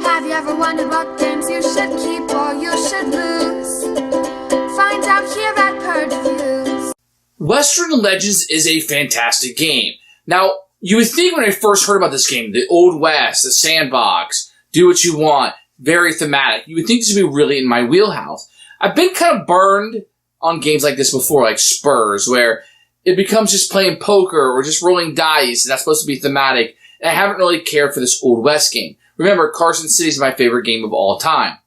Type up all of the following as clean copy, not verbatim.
Have you ever wondered what games you should keep or you should lose? Find out here at Purge Reviews. Western Legends is a fantastic game. Now, you would think when I first heard about this game, the Old West, the sandbox, do what you want, very thematic, you would think this would be really in my wheelhouse. I've been kind of burned on games like this before, like Spurs, where it becomes just playing poker or just rolling dice, and that's supposed to be thematic. And I haven't really cared for this Old West game. Remember, Carson City is my favorite game of all time.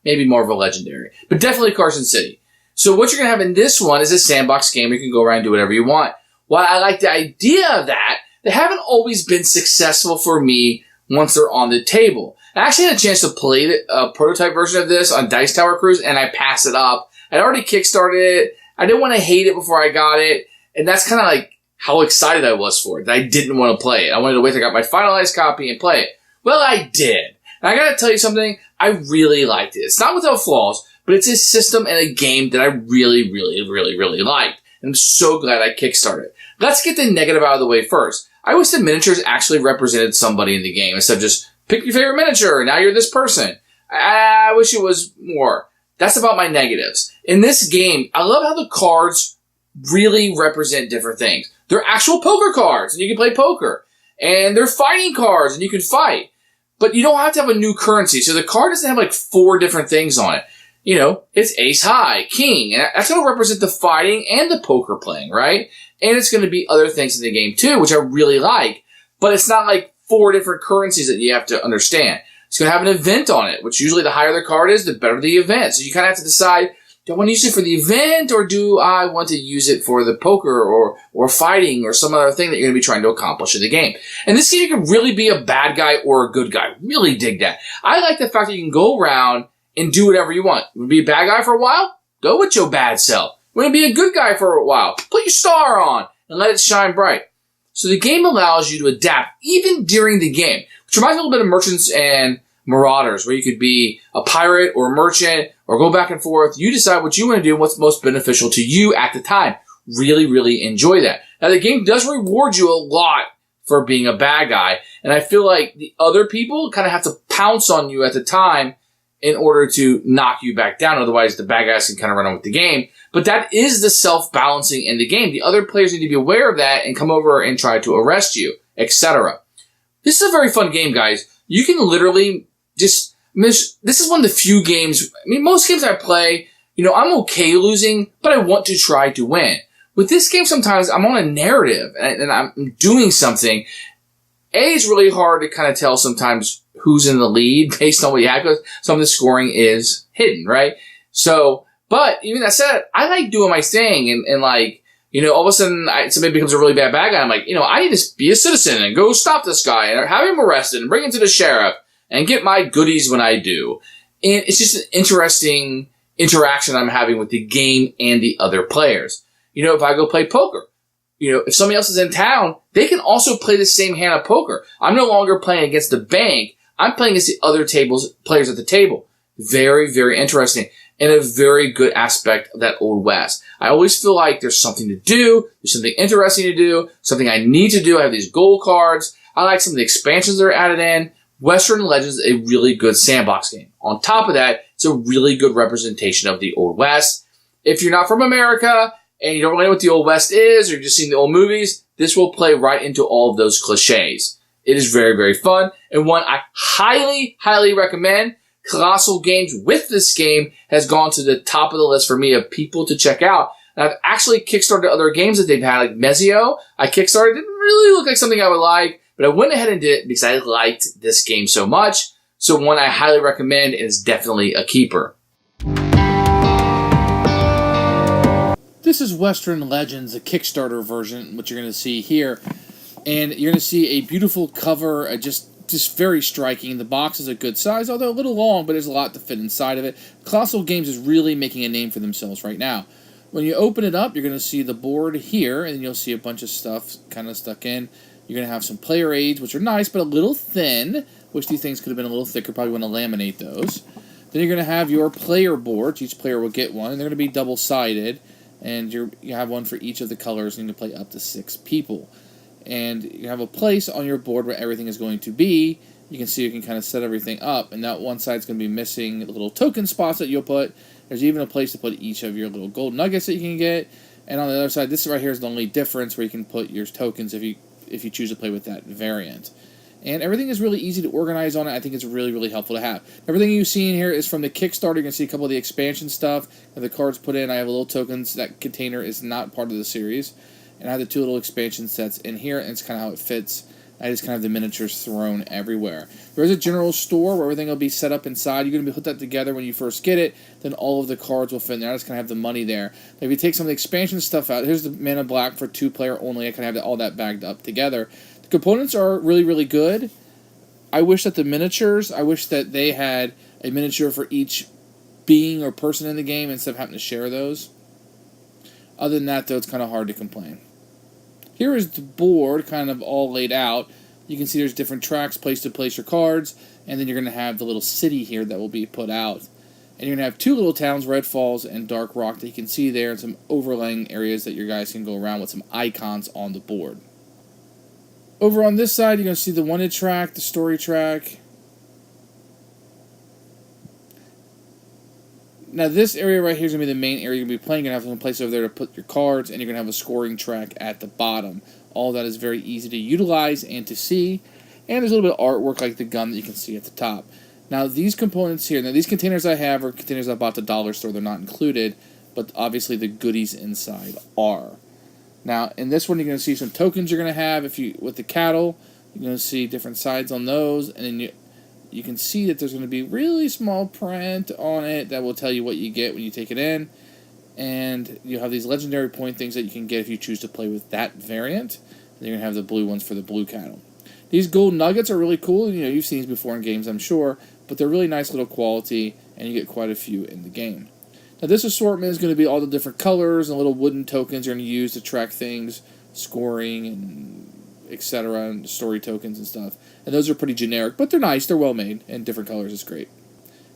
Maybe more of a legendary, but definitely Carson City. So what you're going to have in this one is a sandbox game where you can go around and do whatever you want. While I like the idea of that, they haven't always been successful for me once they're on the table. I actually had a chance to play a prototype version of this on Dice Tower Cruise, and I passed it up. I'd already kickstarted it. I didn't want to hate it before I got it, and that's kind of like how excited I was for it, that I didn't want to play it. I wanted to wait till I got my finalized copy and play it. Well, I did. And I gotta tell you something, I really liked it. It's not without flaws, but it's a system and a game that I really, really, really, really liked. And I'm so glad I kickstarted. Let's get the negative out of the way first. I wish the miniatures actually represented somebody in the game instead of just pick your favorite miniature and now you're this person. I wish it was more. That's about my negatives. In this game, I love how the cards really represent different things. They're actual poker cards and you can play poker. And they're fighting cards and you can fight. But you don't have to have a new currency. So the card doesn't have like 4 different things on it. You know, it's ace high, king, and that's going to represent the fighting and the poker playing, right? And it's going to be other things in the game too, which I really like. But it's not like 4 different currencies that you have to understand. It's going to have an event on it, which usually the higher the card is, the better the event. So you kind of have to decide, do I want to use it for the event or do I want to use it for the poker or fighting or some other thing that you're going to be trying to accomplish in the game? And this game, you can really be a bad guy or a good guy. Really dig that. I like the fact that you can go around and do whatever you want. You want to be a bad guy for a while? Go with your bad self. You want to be a good guy for a while? Put your star on and let it shine bright. So the game allows you to adapt even during the game, which reminds me a little bit of Merchants and Marauders, where you could be a pirate or a merchant or go back and forth. You decide what you want to do and what's most beneficial to you at the time. Really, really enjoy that. Now, the game does reward you a lot for being a bad guy, and I feel like the other people kind of have to pounce on you at the time in order to knock you back down. Otherwise, the bad guys can kind of run on with the game. But that is the self-balancing in the game. The other players need to be aware of that and come over and try to arrest you, etc. This is a very fun game, guys. You can literally this is one of the few games, most games I play, I'm okay losing, but I want to try to win. With this game, sometimes I'm on a narrative and I'm doing something. It's really hard to kind of tell sometimes who's in the lead based on what you have, because some of the scoring is hidden, right? So, but even that said, I like doing my thing and like, all of a sudden somebody becomes a really bad guy. I'm like, I need to be a citizen and go stop this guy and have him arrested and bring him to the sheriff and get my goodies when I do. And it's just an interesting interaction I'm having with the game and the other players. If I go play poker, if somebody else is in town, they can also play the same hand of poker. I'm no longer playing against the bank. I'm playing against the other players at the table. Very, very interesting and a very good aspect of that Old West. I always feel like there's something to do. There's something interesting to do, something I need to do. I have these gold cards. I like some of the expansions that are added in. Western Legends is a really good sandbox game. On top of that, it's a really good representation of the Old West. If you're not from America and you don't really know what the Old West is, or you've just seen the old movies, this will play right into all of those cliches. It is very, very fun, and one I highly, highly recommend. Colossal Games with this game has gone to the top of the list for me of people to check out. And I've actually kickstarted other games that they've had, like Mezio. I kickstarted. It didn't really look like something I would like, but I went ahead and did it because I liked this game so much. So one I highly recommend, and is definitely a keeper. This is Western Legends, the Kickstarter version, what you're going to see here. And you're going to see a beautiful cover, just very striking. The box is a good size, although a little long, but there's a lot to fit inside of it. Colossal Games is really making a name for themselves right now. When you open it up, you're going to see the board here, and then you'll see a bunch of stuff kind of stuck in. You're going to have some player aids, which are nice, but a little thin. Wish these things could have been a little thicker. Probably want to laminate those. Then you're going to have your player boards. Each player will get one, and they're going to be double-sided. And you have one for each of the colors, and you can play up to 6 people. And you have a place on your board where everything is going to be. you can see you can kind of set everything up, and that one side's going to be missing little token spots that you'll put. There's even a place to put each of your little gold nuggets that you can get, and on the other side, this right here is the only difference where you can put your tokens if you choose to play with that variant. And everything is really easy to organize on it. I think it's really, really helpful to have. Everything you've seen here is from the Kickstarter. You can see a couple of the expansion stuff and the cards put in. I have a little tokens. That container is not part of the series. And I have the 2 little expansion sets in here, and it's kind of how it fits. I just kind of have the miniatures thrown everywhere. There is a general store where everything will be set up inside. You're going to put that together when you first get it. Then all of the cards will fit in there. I just kind of have the money there. Now, if you take some of the expansion stuff out, here's the Man in Black for 2-player only. I kind of have all that bagged up together. The components are really, really good. I wish that they had a miniature for each being or person in the game instead of having to share those. Other than that, though, it's kind of hard to complain. Here is the board kind of all laid out. You can see there's different tracks, place to place your cards, and then you're going to have the little city here that will be put out. And you're going to have 2 little towns, Red Falls and Dark Rock, that you can see there, and some overlaying areas that your guys can go around with some icons on the board. Over on this side, you're going to see the wanted track, the story track. Now, this area right here is going to be the main area you're going to be playing. You're going to have some place over there to put your cards, and you're going to have a scoring track at the bottom. All that is very easy to utilize and to see. And there's a little bit of artwork like the gun that you can see at the top. Now, these components here, these containers I have are containers I bought at the dollar store. They're not included, but obviously the goodies inside are. Now, in this one, you're going to see some tokens you're going to have. With the cattle, you're going to see different sides on those, and then you can see that there's going to be really small print on it that will tell you what you get when you take it in. And you have these legendary point things that you can get if you choose to play with that variant. And you're going to have the blue ones for the blue cattle. These gold nuggets are really cool. You've seen these before in games, I'm sure, but they're really nice little quality, and you get quite a few in the game. Now, this assortment is going to be all the different colors and little wooden tokens you're going to use to track things, scoring, and etc., and story tokens and stuff. And those are pretty generic, but they're nice, they're well made, and different colors is great.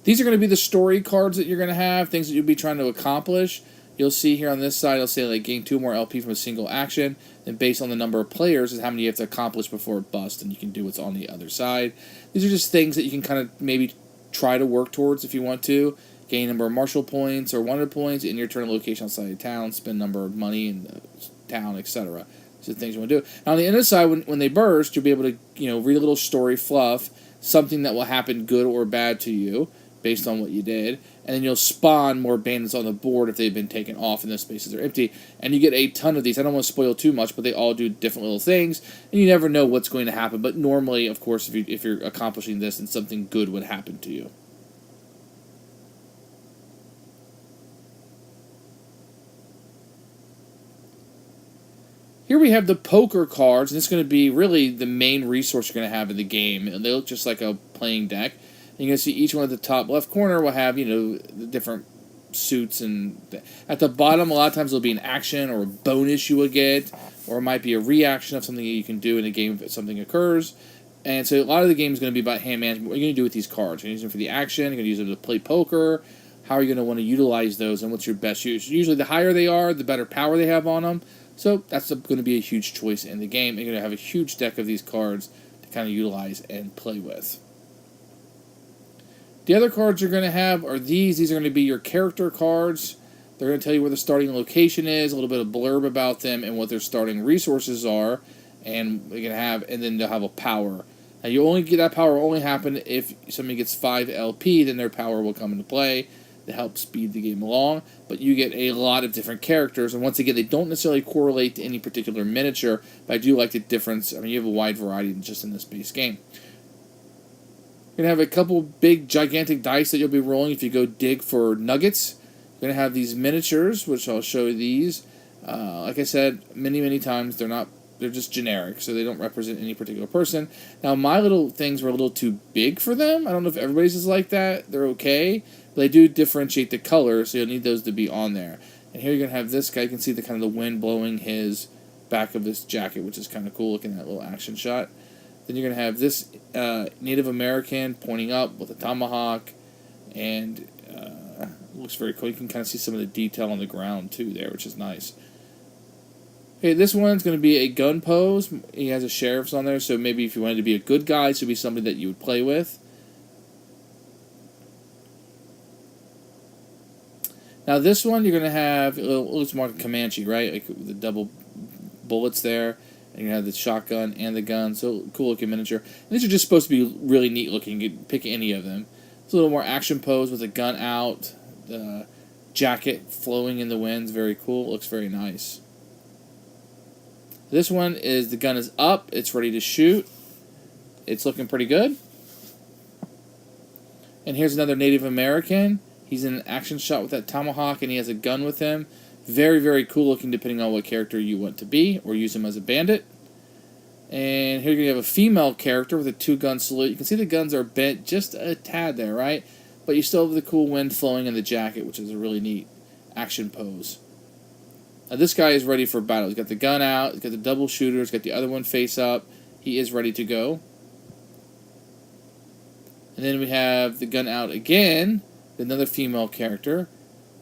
These are going to be the story cards that you're going to have, things that you'll be trying to accomplish. You'll see here on this side, it'll say like gain 2 more LP from a single action, and based on the number of players is how many you have to accomplish before it busts, and you can do what's on the other side. These are just things that you can kind of maybe try to work towards if you want to. Gain number of martial points or wanted points in your turn location outside of town, spend number of money in the town, etc. So things you want to do. Now on the other side, when they burst, you'll be able to read a little story fluff, something that will happen good or bad to you based on what you did, and then you'll spawn more bandits on the board if they've been taken off and the spaces are empty, and you get a ton of these. I don't want to spoil too much, but they all do different little things, and you never know what's going to happen, but normally, of course, if you're accomplishing this, then something good would happen to you. Here we have the poker cards, and it's going to be really the main resource you're going to have in the game. And they look just like a playing deck. And you're going to see each one at the top left corner will have, the different suits. And at the bottom, a lot of times there'll be an action or a bonus you will get, or it might be a reaction of something that you can do in a game if something occurs. And so a lot of the game is going to be about hand management. What are you going to do with these cards? You're going to use them for the action. You're going to use them to play poker. How are you going to want to utilize those, and what's your best use? Usually the higher they are, the better power they have on them. So that's going to be a huge choice in the game. You're going to have a huge deck of these cards to kind of utilize and play with. The other cards you're going to have are these. These are going to be your character cards. They're going to tell you where the starting location is, a little bit of blurb about them, and what their starting resources are. And then they'll have a power. Now you only get that power will only happen if somebody gets 5 LP, then their power will come into play to help speed the game along, but you get a lot of different characters, and once again, they don't necessarily correlate to any particular miniature, but I do like the difference. I mean, you have a wide variety just in this base game. You're going to have a couple big, gigantic dice that you'll be rolling if you go dig for nuggets. You're going to have these miniatures, which I'll show you these. Like I said, many times, they're just generic, so they don't represent any particular person. Now, my little things were a little too big for them. I don't know if everybody's is like that. They're okay. But they do differentiate the color, so you'll need those to be on there. And here you're going to have this guy. You can see the kind of the wind blowing his back of this jacket, which is kind of cool looking at that little action shot. Then you're going to have this Native American pointing up with a tomahawk, and it looks very cool. You can kind of see some of the detail on the ground, too, there, which is nice. Okay, this one's going to be a gun pose. He has a sheriff's on there, so maybe if you wanted to be a good guy, this would be somebody that you would play with. Now this one, you're going to have, it looks more like a Comanche, right? Like the double bullets there. And you have the shotgun and the gun, so cool looking miniature. And these are just supposed to be really neat looking. You can pick any of them. It's a little more action pose with the gun out, the jacket flowing in the winds, very cool. It looks very nice. This one is the gun is up, it's ready to shoot. It's looking pretty good. And here's another Native American. He's in an action shot with that tomahawk and he has a gun with him. Very, very cool looking depending on what character you want to be or use him as a bandit. And here you have a female character with a 2-gun salute. You can see the guns are bent just a tad there, right? But you still have the cool wind flowing in the jacket, which is a really neat action pose. Now this guy is ready for battle. He's got the gun out, he's got the double shooter, he's got the other one face up. He is ready to go. And then we have the gun out again, another female character.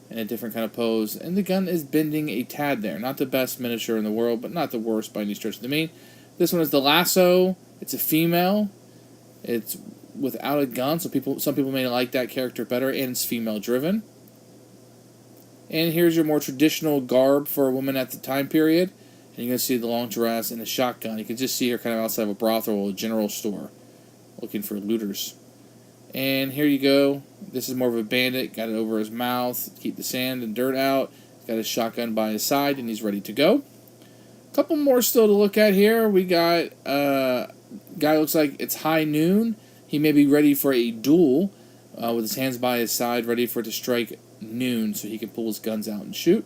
In a different kind of pose, and the gun is bending a tad there. Not the best miniature in the world, but not the worst by any stretch of the mean. This one is the Lasso. It's a female. It's without a gun, so some people may like that character better, and it's female driven. And here's your more traditional garb for a woman at the time period. And you're going to see the long dress and a shotgun. You can just see her kind of outside of a brothel or a general store, looking for looters. And here you go. This is more of a bandit. Got it over his mouth. Keep the sand and dirt out. He's got his shotgun by his side, and he's ready to go. A couple more still to look at here. We got a guy looks like it's high noon. He may be ready for a duel with his hands by his side, ready for it to strike noon so he can pull his guns out and shoot.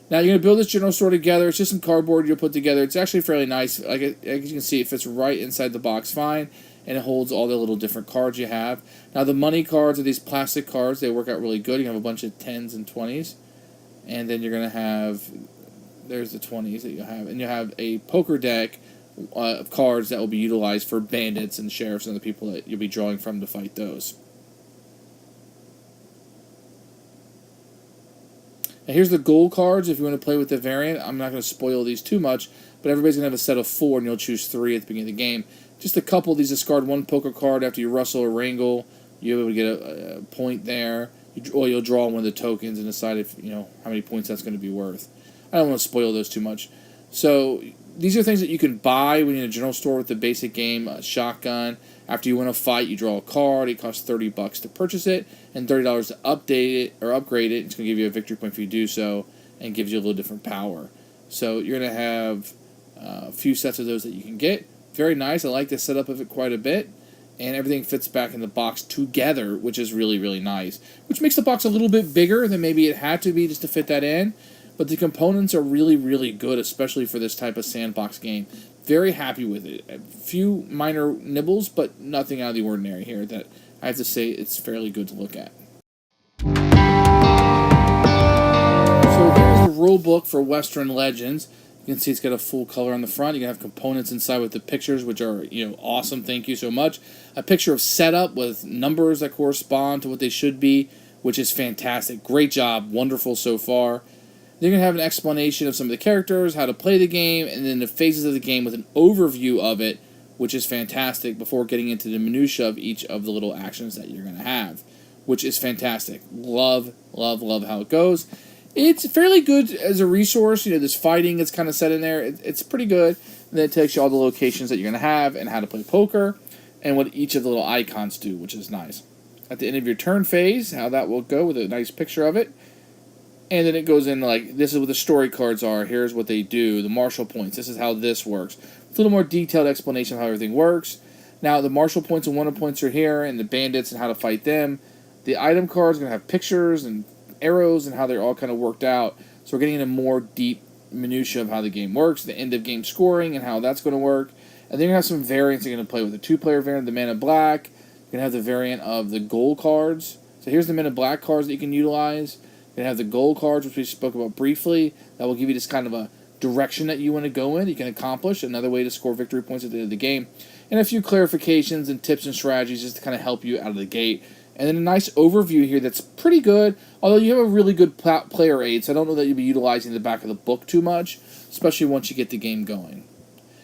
Now you're going to build this general store together. It's just some cardboard you'll put together. It's actually fairly nice. Like as you can see, it fits right inside the box fine. And it holds all the little different cards you have. Now the money cards are these plastic cards. They work out really good. You have a bunch of 10s and 20s. And then you're going to have, there's the 20s that you'll have. And you'll have a poker deck of cards that will be utilized for bandits and sheriffs and the people that you'll be drawing from to fight those. Now here's the gold cards if you want to play with the variant. I'm not going to spoil these too much, but everybody's going to have a set of 4 and you'll choose 3 at the beginning of the game. Just a couple of these discard 1 poker card after you rustle or wrangle. You'll be able to get a point there. You'll draw one of the tokens and decide if how many points that's going to be worth. I don't want to spoil those too much. So these are things that you can buy when you're in a general store with the basic game. A shotgun. After you win a fight, you draw a card. It costs $30 to purchase it and $30 to update it or upgrade it. It's going to give you a victory point if you do so and gives you a little different power. So you're going to have a few sets of those that you can get. Very nice. I like the setup of it quite a bit. And everything fits back in the box together, which is really, really nice. Which makes the box a little bit bigger than maybe it had to be just to fit that in. But the components are really, really good, especially for this type of sandbox game. Very happy with it. A few minor nibbles, but nothing out of the ordinary here that I have to say it's fairly good to look at. So here's the rule book for Western Legends. You can see it's got a full color on the front. You can have components inside with the pictures, which are awesome. Thank you so much. A picture of setup with numbers that correspond to what they should be, which is fantastic. Great job. Wonderful so far. Then you're going to have an explanation of some of the characters, how to play the game, and then the phases of the game with an overview of it, which is fantastic before getting into the minutia of each of the little actions that you're going to have, which is fantastic. Love, love, love how it goes. It's fairly good as a resource. This fighting is kind of set in there. It's pretty good. And then it tells you all the locations that you're going to have and how to play poker and what each of the little icons do, which is nice. At the end of your turn phase, how that will go with a nice picture of it. And then it goes in like, this is what the story cards are. Here's what they do. The marshal points. This is how this works. It's a little more detailed explanation of how everything works. Now, the marshal points and wonder points are here, and the bandits and how to fight them. The item cards are going to have pictures and arrows and how they're all kind of worked out. So we're getting into more deep minutia of how the game works, the end of game scoring and how that's going to work. And then you're going to have some variants you're going to play with. The 2-player variant, the Man in Black. You're going to have the variant of the gold cards. So here's the Men in Black cards that you can utilize. You're going to have the gold cards, which we spoke about briefly. That will give you just kind of a direction that you want to go in. You can accomplish another way to score victory points at the end of the game. And a few clarifications and tips and strategies just to kind of help you out of the gate And then a nice overview here that's pretty good, although you have a really good player aid, so I don't know that you'll be utilizing the back of the book too much, especially once you get the game going.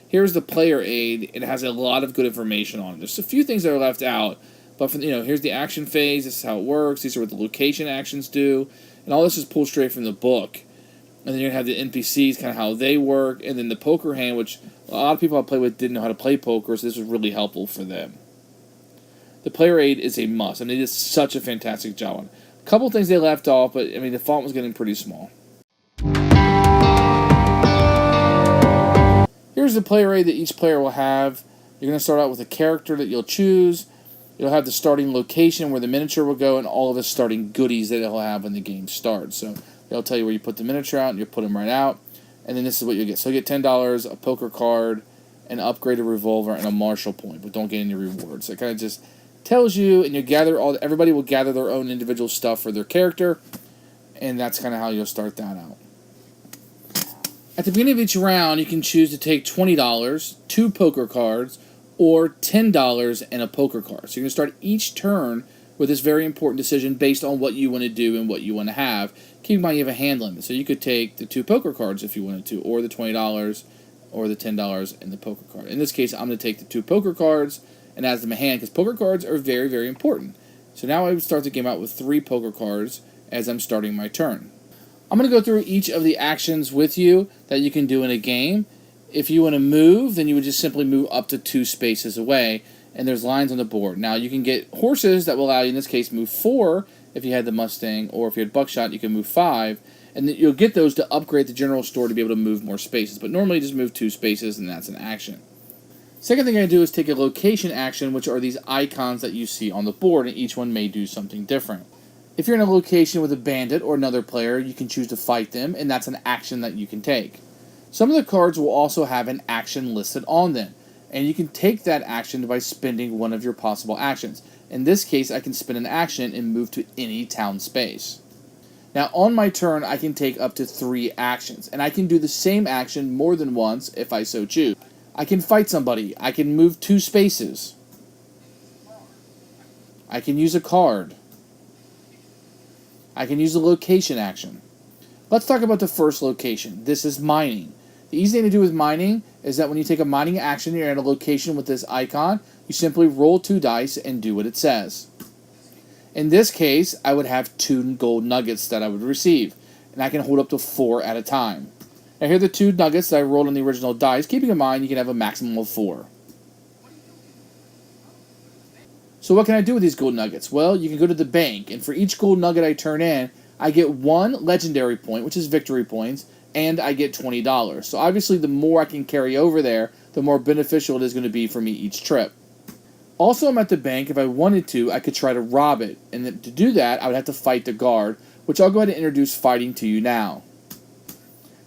Here's the player aid. It has a lot of good information on it. There's a few things that are left out, but here's the action phase. This is how it works. These are what the location actions do, and all this is pulled straight from the book. And then you're going to have the NPCs, kind of how they work, and then the poker hand, which a lot of people I play with didn't know how to play poker, so this was really helpful for them. The player aid is a must, and they did such a fantastic job on it. A couple things they left off, but the font was getting pretty small. Here's the player aid that each player will have. You're going to start out with a character that you'll choose. You'll have the starting location where the miniature will go, and all of the starting goodies that it'll have when the game starts. So they'll tell you where you put the miniature out, and you'll put them right out. And then this is what you'll get. So you'll get $10, a poker card, an upgraded revolver, and a Marshall point, but don't get any rewards. So it kind of just tells you, and you gather everybody will gather their own individual stuff for their character, and that's kind of how you'll start that out. At the beginning of each round, you can choose to take $20, 2 poker cards, or $10 and a poker card. So you're going to start each turn with this very important decision based on what you want to do and what you want to have. Keep in mind you have a hand limit, so you could take the 2 poker cards if you wanted to, or the $20, or the $10 and the poker card. In this case, I'm going to take the 2 poker cards and add them a hand, because poker cards are very, very important. So now I would start the game out with 3 poker cards as I'm starting my turn. I'm going to go through each of the actions with you that you can do in a game. If you want to move, then you would just simply move up to 2 spaces away, and there's lines on the board. Now, you can get horses that will allow you, in this case, move 4 if you had the Mustang, or if you had Buckshot, you can move 5, and then you'll get those to upgrade the general store to be able to move more spaces. But normally, just move 2 spaces, and that's an action. Second thing I do is take a location action, which are these icons that you see on the board, and each one may do something different. If you're in a location with a bandit or another player, you can choose to fight them, and that's an action that you can take. Some of the cards will also have an action listed on them, and you can take that action by spending one of your possible actions. In this case, I can spend an action and move to any town space. Now, on my turn, I can take up to 3 actions, and I can do the same action more than once if I so choose. I can fight somebody. I can move 2 spaces. I can use a card. I can use a location action. Let's talk about the first location. This is mining. The easy thing to do with mining is that when you take a mining action, you're at a location with this icon, you simply roll 2 dice and do what it says. In this case, I would have 2 gold nuggets that I would receive, and I can hold up to 4 at a time. Now here are the 2 nuggets that I rolled on the original dice, keeping in mind you can have a maximum of 4. So what can I do with these gold nuggets? Well, you can go to the bank, and for each gold nugget I turn in, I get 1 legendary point, which is victory points, and I get $20. So obviously the more I can carry over there, the more beneficial it is going to be for me each trip. Also, I'm at the bank. If I wanted to, I could try to rob it, and to do that, I would have to fight the guard, which I'll go ahead and introduce fighting to you now.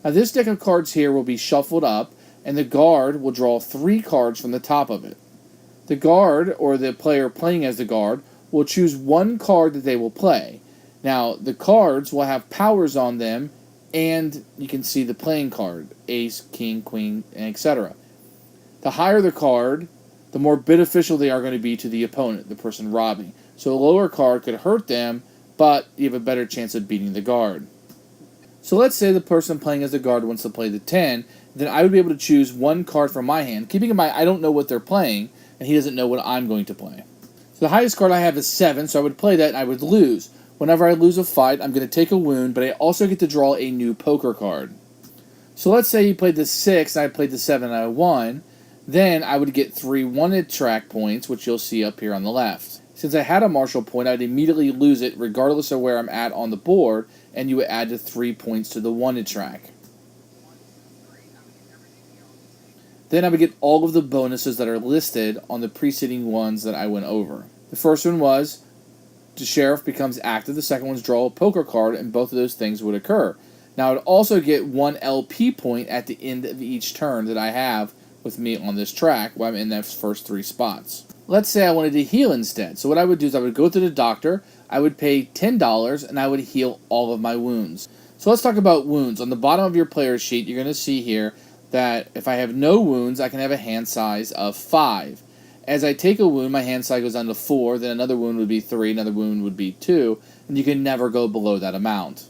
Now this deck of cards here will be shuffled up, and the guard will draw 3 cards from the top of it. The guard, or the player playing as the guard, will choose 1 card that they will play. Now, the cards will have powers on them, and you can see the playing card, ace, king, queen, etc. The higher the card, the more beneficial they are going to be to the opponent, the person robbing. So a lower card could hurt them, but you have a better chance of beating the guard. So let's say the person playing as the guard wants to play the 10, then I would be able to choose 1 card from my hand, keeping in mind I don't know what they're playing, and he doesn't know what I'm going to play. So the highest card I have is 7, so I would play that and I would lose. Whenever I lose a fight, I'm going to take a wound, but I also get to draw a new poker card. So let's say he played the 6 and I played the 7 and I won, then I would get 3 wanted track points, which you'll see up here on the left. Since I had a Marshall point, I'd immediately lose it regardless of where I'm at on the board, and you would add the 3 points to the wanted track. Then I would get all of the bonuses that are listed on the preceding ones that I went over. The first one was the sheriff becomes active. The second one's draw a poker card, and both of those things would occur. Now I would also get 1 LP point at the end of each turn that I have with me on this track while I'm in those first 3 spots. Let's say I wanted to heal instead. So what I would do is I would go to the doctor, I would pay $10, and I would heal all of my wounds. So let's talk about wounds. On the bottom of your player sheet, you're going to see here that if I have no wounds, I can have a hand size of 5. As I take a wound, my hand size goes down to 4, then another wound would be 3, another wound would be 2, and you can never go below that amount.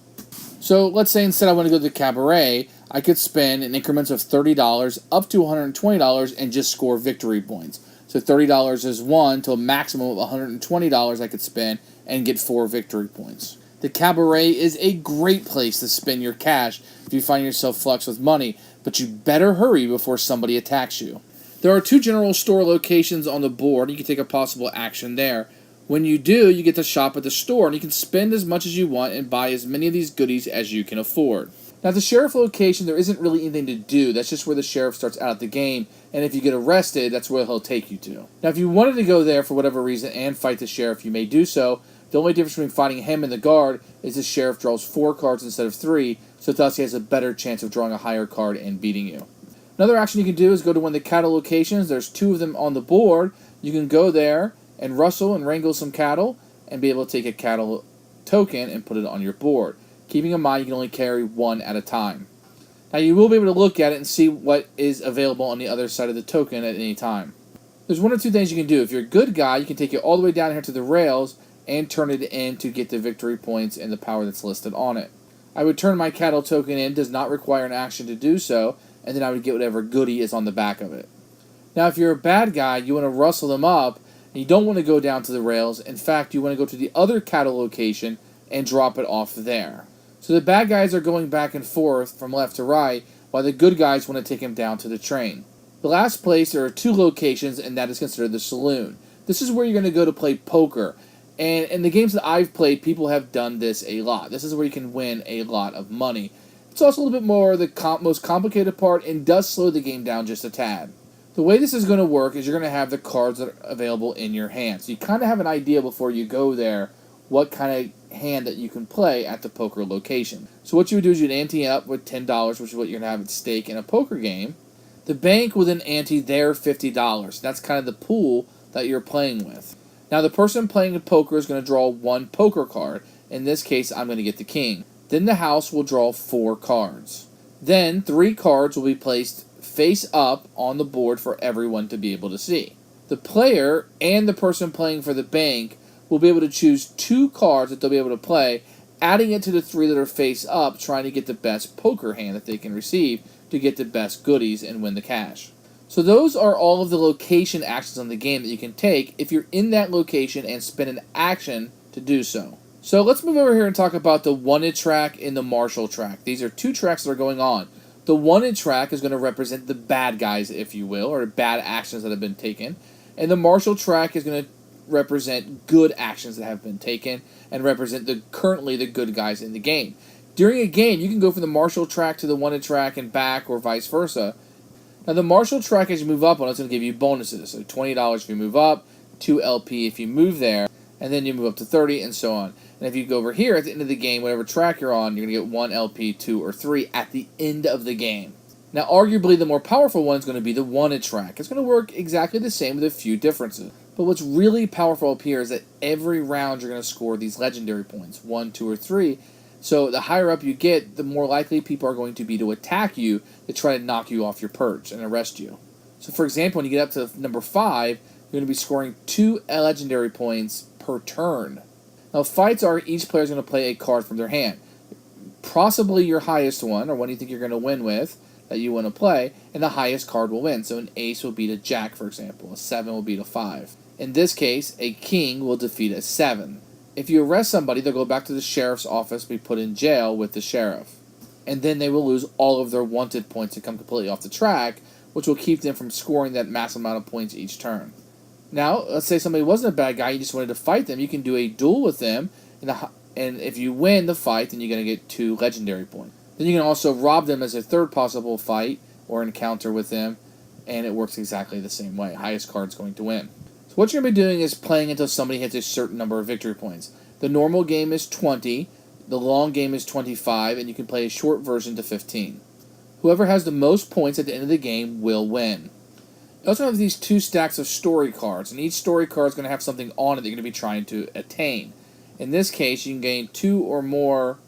So let's say instead I want to go to the cabaret, I could spend in increments of $30 up to $120 and just score victory points. So $30 is 1 to a maximum of $120 I could spend and get 4 victory points. The cabaret is a great place to spend your cash if you find yourself flush with money, but you better hurry before somebody attacks you. There are 2 general store locations on the board. You can take a possible action there. When you do, you get to shop at the store, and you can spend as much as you want and buy as many of these goodies as you can afford. Now, at the sheriff location, there isn't really anything to do. That's just where the sheriff starts out the game, and if you get arrested, that's where he'll take you to. Now, if you wanted to go there for whatever reason and fight the sheriff, you may do so. The only difference between fighting him and the guard is the sheriff draws 4 cards instead of 3, so thus he has a better chance of drawing a higher card and beating you. Another action you can do is go to one of the cattle locations. There's 2 of them on the board. You can go there and rustle and wrangle some cattle and be able to take a cattle token and put it on your board. Keeping in mind you can only carry 1 at a time. Now you will be able to look at it and see what is available on the other side of the token at any time. There's 1 or 2 things you can do. If you're a good guy, you can take it all the way down here to the rails and turn it in to get the victory points and the power that's listed on it. I would turn my cattle token in, does not require an action to do so, and then I would get whatever goodie is on the back of it. Now if you're a bad guy, you want to rustle them up, and you don't want to go down to the rails. In fact, you want to go to the other cattle location and drop it off there. So the bad guys are going back and forth from left to right, while the good guys want to take him down to the train. The last place, there are 2 locations, and that is considered the Saloon. This is where you're going to go to play poker. And in the games that I've played, people have done this a lot. This is where you can win a lot of money. It's also a little bit more the most complicated part and does slow the game down just a tad. The way this is going to work is you're going to have the cards that are available in your hand. So you kind of have an idea before you go there what kind of hand that you can play at the poker location. So what you would do is you'd ante up with $10, which is what you're going to have at stake in a poker game. The bank will then ante their $50. That's kind of the pool that you're playing with. Now the person playing poker is going to draw 1 poker card. In this case, I'm going to get the king. Then the house will draw 4 cards. Then 3 cards will be placed face up on the board for everyone to be able to see. The player and the person playing for the bank will be able to choose 2 cards that they'll be able to play, adding it to the 3 that are face up, trying to get the best poker hand that they can receive to get the best goodies and win the cash. So those are all of the location actions on the game that you can take if you're in that location and spend an action to do so. So let's move over here and talk about the wanted track and the marshal track. These are 2 tracks that are going on. The wanted track is going to represent the bad guys, if you will, or bad actions that have been taken. And the marshal track is going to represent good actions that have been taken and represent currently the good guys in the game. During a game, you can go from the marshal track to the wanted track and back or vice versa. Now the marshal track, as you move up on, it's going to give you bonuses. So $20 if you move up, 2 LP if you move there, and then you move up to 30 and so on. And if you go over here at the end of the game, whatever track you're on, you're going to get 1 LP, 2, or 3 at the end of the game. Now, arguably, the more powerful one is going to be the wanted track. It's going to work exactly the same with a few differences. But what's really powerful up here is that every round you're going to score these legendary points, 1, 2, or 3. So the higher up you get, the more likely people are going to be to attack you to try to knock you off your perch and arrest you. So, for example, when you get up to number 5, you're going to be scoring 2 legendary points per turn. Now, fights are each player is going to play a card from their hand. Possibly your highest one, or one you think you're going to win with, that you want to play, and the highest card will win. So an ace will beat a jack, for example. A 7 will beat a 5. In this case, a king will defeat a 7. If you arrest somebody, they'll go back to the sheriff's office and be put in jail with the sheriff. And then they will lose all of their wanted points and come completely off the track, which will keep them from scoring that massive amount of points each turn. Now, let's say somebody wasn't a bad guy, you just wanted to fight them, you can do a duel with them, and if you win the fight, then you're going to get 2 legendary points. Then you can also rob them as a third possible fight or encounter with them, and it works exactly the same way. Highest card's going to win. So what you're going to be doing is playing until somebody hits a certain number of victory points. The normal game is 20, the long game is 25, and you can play a short version to 15. Whoever has the most points at the end of the game will win. You also have these 2 stacks of story cards, and each story card is going to have something on it that you're going to be trying to attain. In this case, you can gain 2 or more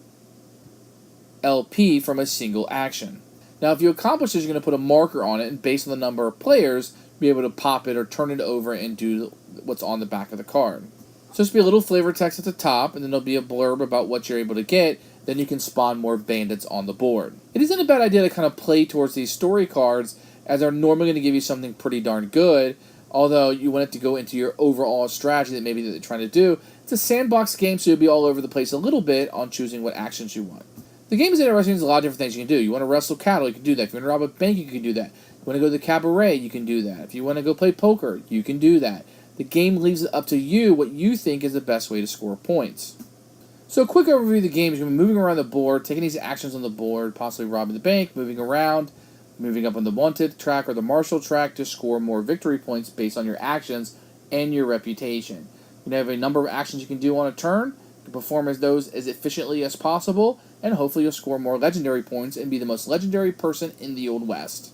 LP from a single action. Now, if you accomplish this, you're going to put a marker on it, and based on the number of players, be able to pop it or turn it over and do what's on the back of the card. So just be a little flavor text at the top, and then there'll be a blurb about what you're able to get. Then you can spawn more bandits on the board. It isn't a bad idea to kind of play towards these story cards, as they're normally going to give you something pretty darn good, although you want it to go into your overall strategy that maybe that they're trying to do. It's a sandbox game, so you'll be all over the place a little bit on choosing what actions you want. The game is interesting. There's a lot of different things you can do. You want to wrestle cattle, you can do that. If you want to rob a bank, you can do that. If you want to go to the cabaret, you can do that. If you want to go play poker, you can do that. The game leaves it up to you what you think is the best way to score points. So a quick overview of the game is you're going to be moving around the board, taking these actions on the board, possibly robbing the bank, moving around, moving up on the wanted track or the marshal track to score more victory points based on your actions and your reputation. You have a number of actions you can do on a turn. You can perform those as efficiently as possible, and hopefully you'll score more legendary points and be the most legendary person in the Old West.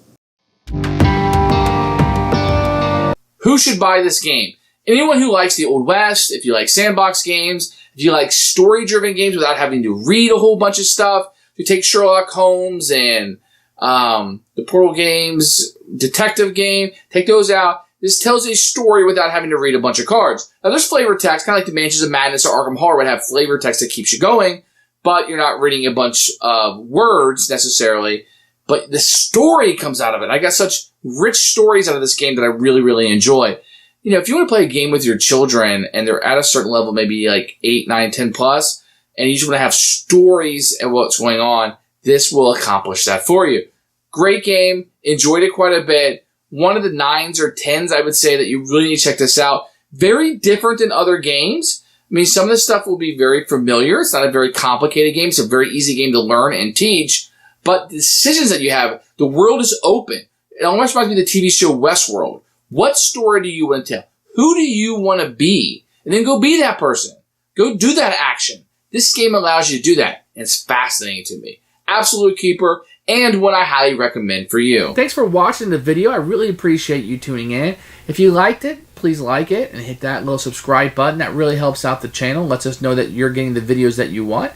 Who should buy this game? Anyone who likes the Old West, if you like sandbox games, if you like story-driven games without having to read a whole bunch of stuff, if you take Sherlock Holmes and the Portal games, detective game, take those out. This tells a story without having to read a bunch of cards. Now, there's flavor text, kind of like the Mansions of Madness or Arkham Horror would have flavor text that keeps you going, but you're not reading a bunch of words necessarily. But the story comes out of it. I got such rich stories out of this game that I really, really enjoy. You know, if you want to play a game with your children and they're at a certain level, maybe like 8, 9, 10 plus, and you just want to have stories and what's going on, this will accomplish that for you. Great game. Enjoyed it quite a bit. One of the 9s or 10s, I would say that you really need to check this out. Very different than other games. I mean, some of this stuff will be very familiar. It's not a very complicated game. It's a very easy game to learn and teach. But the decisions that you have, the world is open. It almost reminds me of the TV show Westworld. What story do you want to tell? Who do you want to be? And then go be that person. Go do that action. This game allows you to do that. And it's fascinating to me. Absolute keeper, and one I highly recommend for you. Thanks for watching the video. I really appreciate you tuning in. If you liked it, please like it and hit that little subscribe button. That really helps out the channel. Lets us know that you're getting the videos that you want.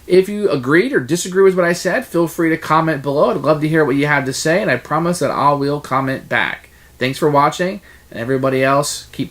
If you agreed or disagree with what I said, feel free to comment below. I'd love to hear what you have to say, and I promise that I will comment back. Thanks for watching, and everybody else, keep playing.